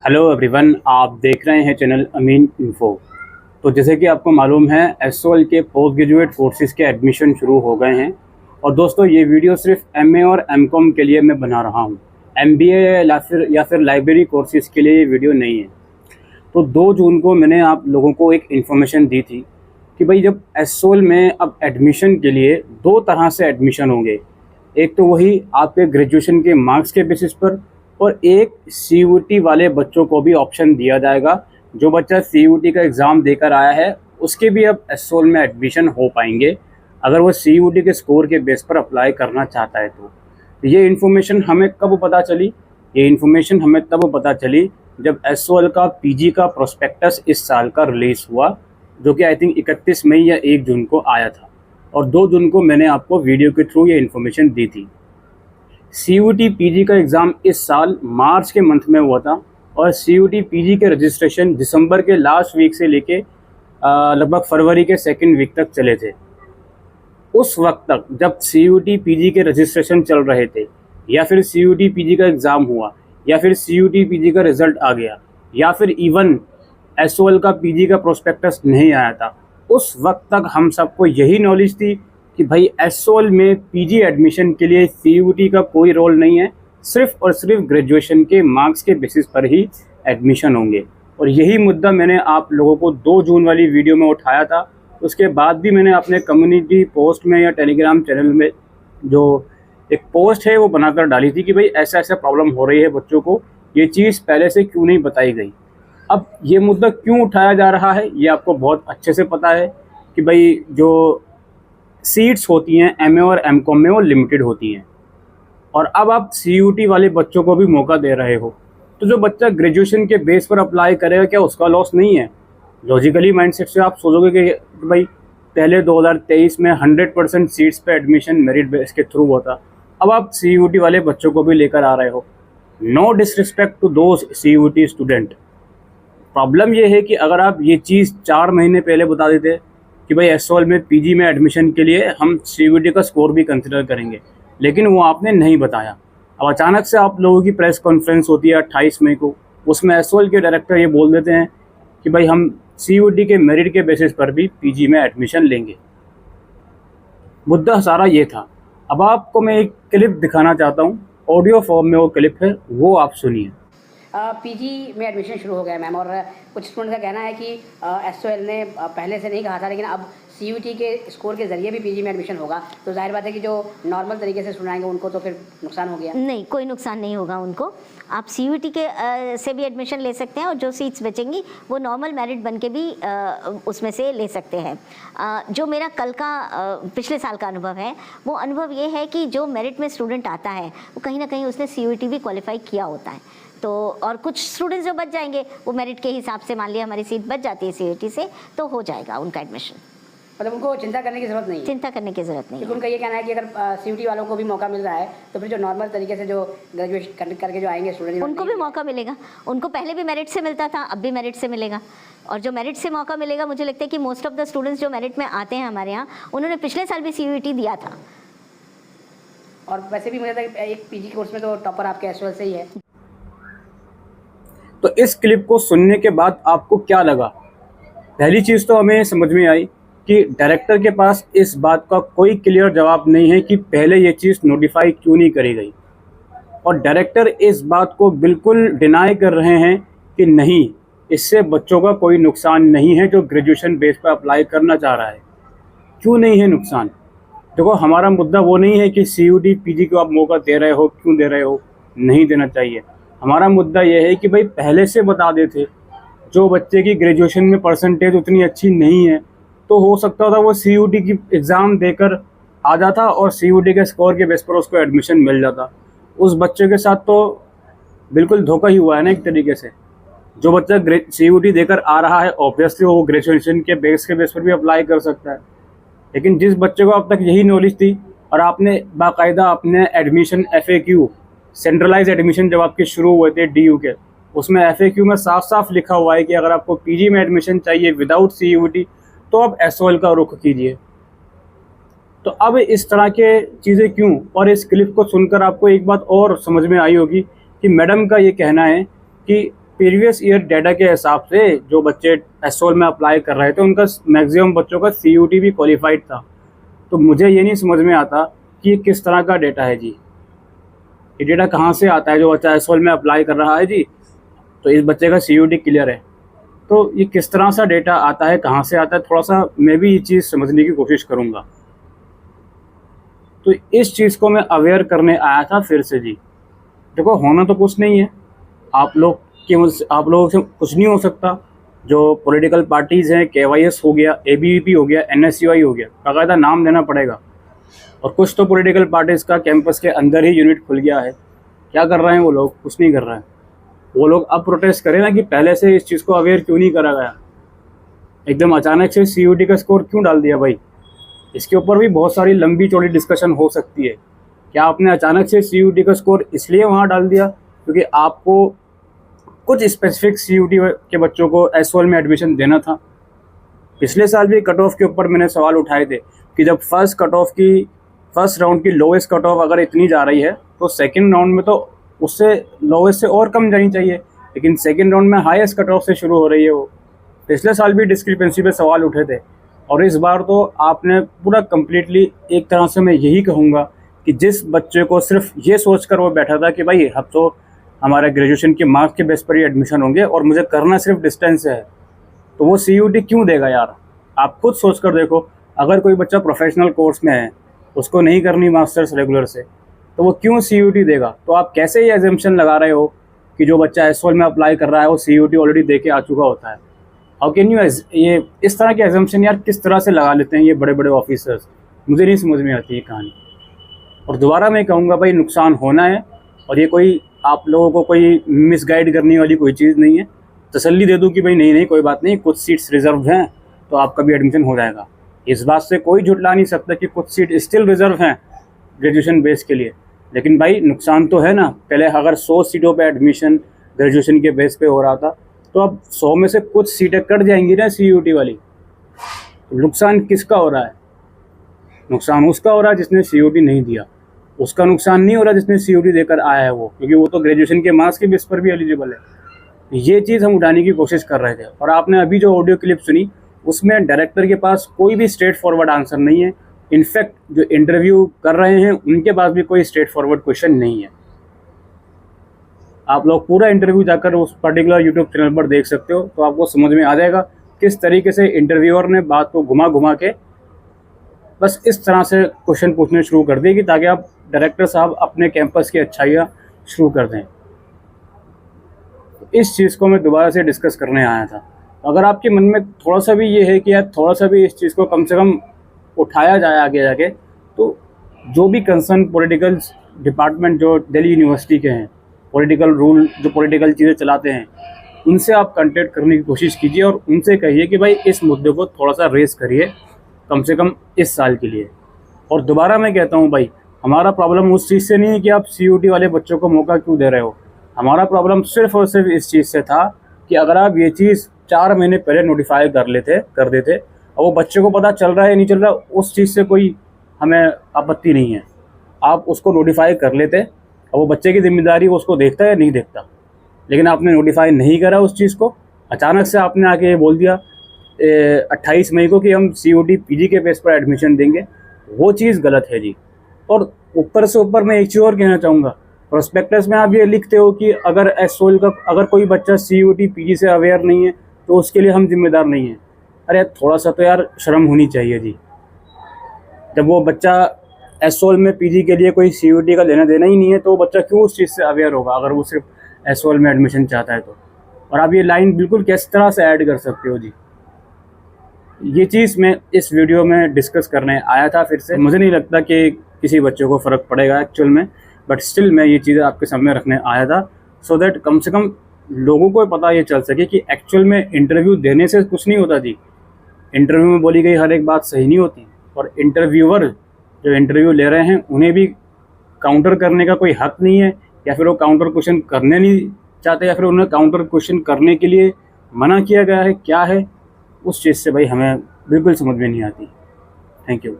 Hello everyone, आप देख रहे हैं चैनल अमीन इन्फो। तो जैसे कि आपको मालूम है, एसओएल के पोस्ट ग्रेजुएट कोर्सेज़ के एडमिशन शुरू हो गए हैं। और दोस्तों, ये वीडियो सिर्फ एमए और एमकॉम के लिए मैं बना रहा हूँ। एमबीए या फिर लाइब्रेरी कोर्सेज़ के लिए ये वीडियो नहीं है। तो 2 जून को मैंने आप लोगों को एक इन्फॉर्मेशन दी थी कि भाई जब एसओएल में अब एडमिशन के लिए 2 तरह से एडमिशन होंगे। एक तो वही आपके ग्रेजुएशन के मार्क्स के बेसिस पर, और एक सीयूटी वाले बच्चों को भी ऑप्शन दिया जाएगा। जो बच्चा सीयूटी का एग्ज़ाम देकर आया है उसके भी अब एसओएल में एडमिशन हो पाएंगे, अगर वो सीयूटी के स्कोर के बेस पर अप्लाई करना चाहता है। तो ये इन्फॉर्मेशन हमें कब पता चली? ये इन्फॉर्मेशन हमें तब पता चली जब एसओएल का पीजी का प्रोस्पेक्टस इस साल का रिलीज़ हुआ, जो कि आई थिंक 31 मई या 1 जून को आया था। और 2 जून को मैंने आपको वीडियो के थ्रू ये इन्फॉर्मेशन दी थी। सीयूटी पीजी का एग्ज़ाम इस साल मार्च के मंथ में हुआ था, और सीयूटी पीजी के रजिस्ट्रेशन दिसंबर के लास्ट वीक से लेके लगभग फरवरी के 2nd वीक तक चले थे। उस वक्त तक जब सीयूटी पीजी के रजिस्ट्रेशन चल रहे थे, या फिर सीयूटी पीजी का एग्ज़ाम हुआ, या फिर सीयूटी पीजी का रिज़ल्ट आ गया, या फिर इवन एसओएल का पीजी का प्रोस्पेक्टस नहीं आया था, उस वक्त तक हम सबको यही नॉलेज थी कि भाई एसओएल में पीजी एडमिशन के लिए सीयूटी का कोई रोल नहीं है, सिर्फ और सिर्फ ग्रेजुएशन के मार्क्स के बेसिस पर ही एडमिशन होंगे। और यही मुद्दा मैंने आप लोगों को 2 जून वाली वीडियो में उठाया था। उसके बाद भी मैंने अपने कम्युनिटी पोस्ट में या टेलीग्राम चैनल में जो एक पोस्ट है वो बनाकर डाली थी कि भाई ऐसा ऐसा प्रॉब्लम हो रही है बच्चों को, ये चीज़ पहले से क्यों नहीं बताई गई। अब ये मुद्दा क्यों उठाया जा रहा है ये आपको बहुत अच्छे से पता है कि भाई जो सीट्स होती हैं एमए और एमकॉम में वो लिमिटेड होती हैं, और अब आप सीयूटी वाले बच्चों को भी मौका दे रहे हो। तो जो बच्चा ग्रेजुएशन के बेस पर अप्लाई करेगा, क्या उसका लॉस नहीं है? लॉजिकली माइंडसेट से आप सोचोगे कि भाई पहले 2023 में 100% सीट्स पे एडमिशन मेरिट बेस के थ्रू हुआ था, अब आप सीयूटी वाले बच्चों को भी लेकर आ रहे हो। No disrespect to those CUT student. Problem ये है कि अगर आप ये चीज़ 4 महीने पहले बता देते कि भाई एसओएल में पीजी में एडमिशन के लिए हम सीयूटी का स्कोर भी कंसिडर करेंगे, लेकिन वो आपने नहीं बताया। अब अचानक से आप लोगों की प्रेस कॉन्फ्रेंस होती है 28 मई को, उसमें एसओएल के डायरेक्टर ये बोल देते हैं कि भाई हम सीयूटी के मेरिट के बेसिस पर भी पीजी में एडमिशन लेंगे। मुद्दा सारा ये था। अब आपको मैं एक क्लिप दिखाना चाहता हूँ, ऑडियो फॉर्म में वो क्लिप है, वो आप सुनिए। पीजी में एडमिशन शुरू हो गया मैम, और कुछ स्टूडेंट का कहना है कि एसओएल ने पहले से नहीं कहा था, लेकिन अब सीयूटी के स्कोर के ज़रिए भी पीजी में एडमिशन होगा, तो जाहिर बात है कि जो नॉर्मल तरीके से स्टूडेंट आएंगे उनको तो फिर नुकसान हो गया। नहीं, कोई नुकसान नहीं होगा उनको। आप सीयूटी के से भी एडमिशन ले सकते हैं, और जो सीट्स बचेंगी वो नॉर्मल मेरिट बन के भी उसमें से ले सकते हैं। जो मेरा कल का पिछले साल का अनुभव है, वो अनुभव ये है कि जो मेरिट में स्टूडेंट आता है वो कहीं ना कहीं उसने सीयूटी भी क्वालिफाई किया होता है। तो और कुछ स्टूडेंट्स जो बच जाएंगे वो मेरिट के हिसाब से, मान लिया हमारी सीट बच जाती है सीयूटी से, तो हो जाएगा उनका एडमिशन। मतलब उनको चिंता करने की ज़रूरत नहीं है। चिंता करने की ज़रूरत नहीं है। उनका ये कहना है कि अगर सीयूटी वालों को भी मौका मिल रहा है तो फिर जो नॉर्मल तरीके से जो ग्रेजुएशन करके जो आएंगे स्टूडेंट, उनको भी मौका मिलेगा। उनको पहले भी मेरिट से मिलता था, अब भी मेरिट से मिलेगा। और जो मेरिट से मौका मिलेगा, मुझे लगता है कि मोस्ट ऑफ द स्टूडेंट्स जो मेरिट में आते हैं हमारे यहाँ, उन्होंने पिछले साल भी सीयूटी दिया था। और वैसे भी मुझे लगता है एक पीजी कोर्स में तो टॉपर आपके एसओएल से ही है। तो इस क्लिप को सुनने के बाद आपको क्या लगा? पहली चीज़ तो हमें समझ में आई कि डायरेक्टर के पास इस बात का कोई क्लियर जवाब नहीं है कि पहले ये चीज़ नोटिफाई क्यों नहीं करी गई, और डायरेक्टर इस बात को बिल्कुल डिनाई कर रहे हैं कि नहीं, इससे बच्चों का कोई नुकसान नहीं है जो ग्रेजुएशन बेस पर अप्लाई करना चाह रहा है। क्यों नहीं है नुकसान? देखो, हमारा मुद्दा वो नहीं है कि सीयूटी पीजी को आप मौका दे रहे हो, क्यों दे रहे हो, नहीं देना चाहिए। हमारा मुद्दा यह है कि भाई पहले से बता देते, जो बच्चे की ग्रेजुएशन में परसेंटेज उतनी अच्छी नहीं है, तो हो सकता था वो सीयूटी की एग्ज़ाम देकर आ जाता और सीयूटी के स्कोर के बेस पर उसको एडमिशन मिल जाता। उस बच्चे के साथ तो बिल्कुल धोखा ही हुआ है ना एक तरीके से। जो बच्चा सीयूटी देकर आ रहा है, ऑब्वियसली वो ग्रेजुएशन के बेस पर भी अप्लाई कर सकता है। लेकिन जिस बच्चे को अब तक यही नॉलेज थी, और आपने बाकायदा अपने एडमिशन FAQ, सेंट्रलाइज एडमिशन जब आपके शुरू हुए थे DU के, उसमें FAQ में साफ साफ लिखा हुआ है कि अगर आपको पीजी में एडमिशन चाहिए विदाउट सीयूटी तो आप एसओएल का रुख कीजिए। तो अब इस तरह के चीज़ें क्यों? और इस क्लिप को सुनकर आपको एक बात और समझ में आई होगी कि मैडम का ये कहना है कि प्रीवियस ईयर डाटा के हिसाब से जो बच्चे एसओएल में अप्लाई कर रहे थे उनका मैक्सिमम बच्चों का सीयूटी भी क्वालिफाइड था। तो मुझे ये नहीं समझ में आता कि ये किस तरह का डेटा है जी, ये डेटा कहाँ से आता है। जो बच्चा एसओएल में अप्लाई कर रहा है जी, तो इस बच्चे का सीयूटी क्लियर है, तो ये किस तरह सा डेटा आता है, कहाँ से आता है, थोड़ा सा मैं भी ये चीज़ समझने की कोशिश करूँगा। तो इस चीज़ को मैं अवेयर करने आया था फिर से जी। देखो, होना तो कुछ नहीं है, आप लोगों से कुछ नहीं हो सकता। जो पॉलिटिकल पार्टीज़ हैं, केवाईएस हो गया, एबीवीपी हो गया, एनएसयूआई हो गया, बाकायदा नाम देना पड़ेगा। और कुछ तो पॉलिटिकल पार्टीज़ का कैंपस के अंदर ही यूनिट खुल गया है। क्या कर रहे हैं वो लोग? कुछ नहीं कर रहे हैं। वो लोग अब प्रोटेस्ट करें ना कि पहले से इस चीज़ को अवेयर क्यों नहीं करा गया, एकदम अचानक से सीयूटी का स्कोर क्यों डाल दिया भाई। इसके ऊपर भी बहुत सारी लंबी चौड़ी डिस्कशन हो सकती है। क्या आपने अचानक से सीयूटी का स्कोर इसलिए वहाँ डाल दिया क्योंकि आपको कुछ स्पेसिफिक सीयूटी के बच्चों को एसओएल में एडमिशन देना था? पिछले साल भी कट ऑफ के ऊपर मैंने सवाल उठाए थे कि जब फर्स्ट राउंड की लोएस्ट कट ऑफ अगर इतनी जा रही है तो सेकंड राउंड में तो उससे लोएस्ट से और कम जानी चाहिए, लेकिन सेकंड राउंड में हाईएस्ट कट ऑफ से शुरू हो रही है वो। पिछले साल भी डिस्क्रिपेंसी पे सवाल उठे थे, और इस बार तो आपने पूरा कम्प्लीटली, एक तरह से मैं यही कहूँगा कि जिस बच्चे को सिर्फ ये सोचकर वो बैठा था कि भाई अब तो हमारे ग्रेजुएशन के मार्क्स के बेस पर ही एडमिशन होंगे और मुझे करना सिर्फ डिस्टेंस से है, तो वो सीयूटी क्यों देगा यार? आप खुद सोच कर देखो, अगर कोई बच्चा प्रोफेशनल कोर्स में है, उसको नहीं करनी मास्टर्स रेगुलर से, तो वो क्यों सीयूटी देगा? तो आप कैसे ये एजम्पशन लगा रहे हो कि जो बच्चा एसओएल में अप्लाई कर रहा है वो सीयूटी ऑलरेडी दे के आ चुका होता है? हाउ कैन यू ये इस तरह के एजम्पशन यार किस तरह से लगा लेते हैं ये बड़े बड़े ऑफिसर्स? मुझे नहीं समझ में आती ये कहानी। और दोबारा मैं कहूँगा भाई, नुकसान होना है, और ये कोई आप लोगों को कोई मिसगाइड करने वाली कोई चीज़ नहीं है। तसल्ली दे दूँ कि भाई नहीं कोई बात नहीं, कुछ सीट्स रिजर्व हैं तो आपका भी एडमिशन हो जाएगा। इस बात से कोई झुटला नहीं सकता कि कुछ सीट स्टिल रिजर्व हैं ग्रेजुएशन बेस के लिए, लेकिन भाई नुकसान तो है ना। पहले अगर 100 सीटों पे एडमिशन ग्रेजुएशन के बेस पे हो रहा था, तो अब 100 में से कुछ सीटें कट जाएंगी ना सीयूटी वाली। तो नुकसान किसका हो रहा है? नुकसान उसका हो रहा है जिसने सीयूटी नहीं दिया, उसका नुकसान नहीं हो रहा जिसने सीयूटी देकर आया है वो, क्योंकि वो तो ग्रेजुएशन के मार्क्स के बेस पर भी एलिजिबल है। ये चीज़ हम उठाने की कोशिश कर रहे थे। और आपने अभी जो ऑडियो क्लिप सुनी, उसमें डायरेक्टर के पास कोई भी स्ट्रेट फॉरवर्ड आंसर नहीं है। इनफैक्ट जो इंटरव्यू कर रहे हैं उनके पास भी कोई स्ट्रेट फॉरवर्ड क्वेश्चन नहीं है। आप लोग पूरा इंटरव्यू जाकर उस पर्टिकुलर यूट्यूब चैनल पर देख सकते हो, तो आपको समझ में आ जाएगा किस तरीके से इंटरव्यूअर ने बात को घुमा घुमा के बस इस तरह से क्वेश्चन पूछने शुरू कर दिए कि ताकि आप डायरेक्टर साहब अपने कैंपस की अच्छाइयाँ शुरू कर दें। इस चीज़ को मैं दोबारा से डिस्कस करने आया था। अगर आपके मन में थोड़ा सा भी ये है कि यार थोड़ा सा भी इस चीज़ को कम से कम उठाया जाए आगे जाके, तो जो भी कंसर्न पॉलिटिकल डिपार्टमेंट जो दिल्ली यूनिवर्सिटी के हैं, पॉलिटिकल रूल जो पॉलिटिकल चीज़ें चलाते हैं, उनसे आप कंटेक्ट करने की कोशिश कीजिए और उनसे कहिए कि भाई इस मुद्दे को थोड़ा सा रेस करिए, कम से कम इस साल के लिए। और दोबारा मैं कहता हूँ भाई, हमारा प्रॉब्लम उस चीज़ से नहीं है कि आप सीयूटी वाले बच्चों को मौका क्यों दे रहे हो। हमारा प्रॉब्लम सिर्फ और सिर्फ इस चीज़ से था कि अगर आप ये चीज़ 4 महीने पहले नोटिफाई कर देते और वो बच्चे को पता चल रहा है नहीं चल रहा, उस चीज़ से कोई हमें आपत्ति नहीं है। आप उसको नोटिफाई कर लेते और वो बच्चे की जिम्मेदारी वो उसको देखता है या नहीं देखता, लेकिन आपने नोटिफाई नहीं करा उस चीज़ को। अचानक से आपने आके ये बोल दिया 28 मई को कि हम सीयूटी पीजी के बेस पर एडमिशन देंगे। वो चीज़ गलत है जी। और ऊपर से ऊपर मैं एक चीज़ और कहना चाहूँगा, प्रोस्पेक्टस में आप ये लिखते हो कि अगर एसओएल का अगर कोई बच्चा सीयूटी पीजी से अवेयर नहीं है तो उसके लिए हम जिम्मेदार नहीं हैं। अरे थोड़ा सा तो यार शर्म होनी चाहिए जी। जब वो बच्चा एसओएल में पीजी के लिए कोई सीयूटी का लेना देना ही नहीं है, तो वो बच्चा क्यों उस चीज़ से अवेयर होगा अगर वो सिर्फ एसओएल में एडमिशन चाहता है तो। और आप ये लाइन बिल्कुल किस तरह से ऐड कर सकते हो जी। ये चीज़ मैं इस वीडियो में डिस्कस करने आया था फिर से। मुझे नहीं लगता कि किसी बच्चे को फ़र्क पड़ेगा एक्चुअल में, बट स्टिल मैं ये चीज़ें आपके सामने रखने आया था सो दैट कम से कम लोगों को पता ये चल सके कि एक्चुअल में इंटरव्यू देने से कुछ नहीं होता जी। इंटरव्यू में बोली गई हर एक बात सही नहीं होती, और इंटरव्यूअर जो इंटरव्यू ले रहे हैं उन्हें भी काउंटर करने का कोई हक नहीं है, या फिर वो काउंटर क्वेश्चन करने नहीं चाहते, या फिर उन्हें काउंटर क्वेश्चन करने के लिए मना किया गया है। क्या है उस चीज़ से भाई हमें बिल्कुल समझ में नहीं आती। Thank you.